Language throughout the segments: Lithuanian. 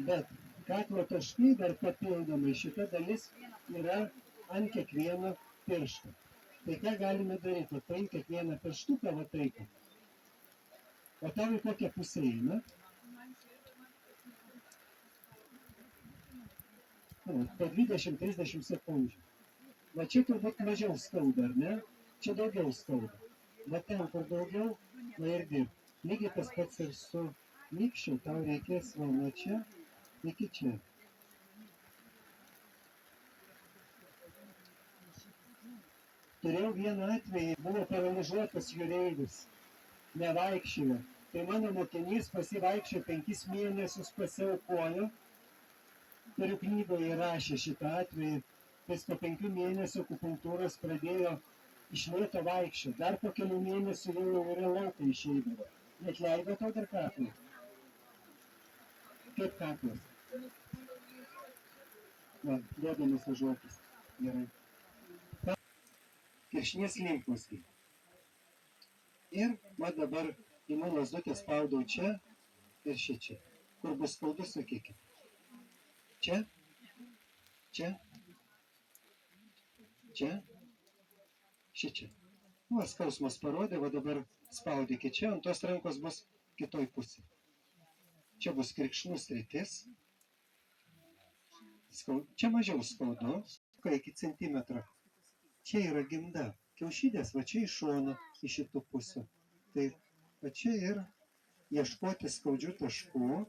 Bet kaklo taškai dar papildomai šita dalis yra ant kiekvieno piršto. Tai ką galime daryti? Paimti kiekvieną pirštuką, va taip. O tau į kokią pusę eina? Po 20-30 sekundžių. Va čia turbūt mažiau skauda, ar ne? Čia daugiau skauda. Va ten, kur daugiau, na ir dirb. Lygiai tas pats ir su nykščiu, tau reikės va nuo čia iki čia. Turėjau vieną atvejį, buvo paralyžiuotas jūreivis, nevaikščiojo. Tai mano mokinys pasivaikščiojo 5 mėnesius, pasiaukojo. Turiu knygoje įrašę šitą atvejį. Jis po 5 mėnesių akupunktūros pradėjo iš lėto vaikščioti. Dar po kelių mėnesių jau yra laukai išeidavo. Net leido tau dar kaklą? Kaip kaklas? Va, duodamas važiuotis. Gerai. Kirkšnies limfmazgiai. Ir va dabar imu lazdutę spaudau čia ir šičia. Kur bus skaudu, sakykit. Čia, čia, čia, šičia. Va, skausmas parodė, va dabar spaudykit čia, ant tos rankos bus kitoj pusė. Čia bus kirkšnų sritis. Čia mažiau skaudu, iki centimetro. Čia yra gimda. Kiaušidės, va čia iš šono, iš šitų pusių. Tai va čia ir ieškoti skaudžių taškų,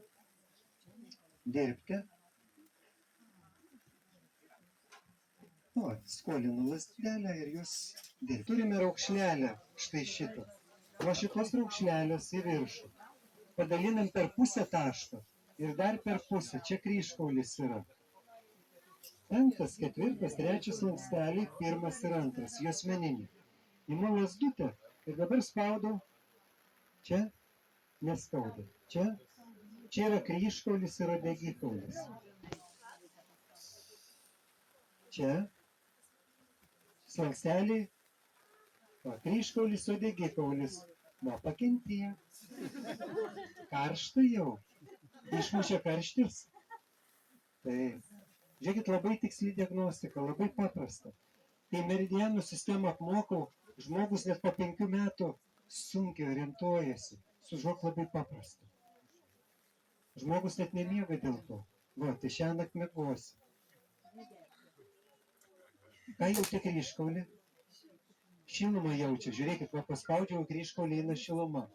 dirbti. O, skolinu lazdelę ir jūs dirbti. Turime raukšlelę, štai šitą. O šitos raukšlelės į viršų. Padalinam per pusę tašką ir dar per pusę. Čia kryžkaulis yra. 5, 4, 3 slanksteliai, 1 ir 2, juosmeninį. Imu lazdutę ir dabar spaudau. Čia neskauda. Čia yra kryžkaulis ir uodegikaulis. Čia slanksteliai, kryžkaulis, uodegikaulis. Va, pakentėjo. Karšta jau. Išmušė karštis. Tai, žiūrėkit, labai tiksli diagnostika, labai paprasta. Kai meridianų sistemą apmokau, žmogus net po 5 metų sunkiai orientuojasi. Sužok labai paprasta. Žmogus net nemiega dėl to. Va, tai šiąnakt miegosi. Ką jauti kryžkaulį? Šilumą jaučia. Žiūrėkit, va, paspaudžiau kryžkaulį, eina šiluma.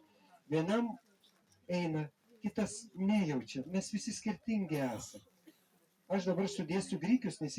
Vienam eina, kitas nejaučia. Mes visi skirtingi esame. Aš dabar sudėsiu grikius, nes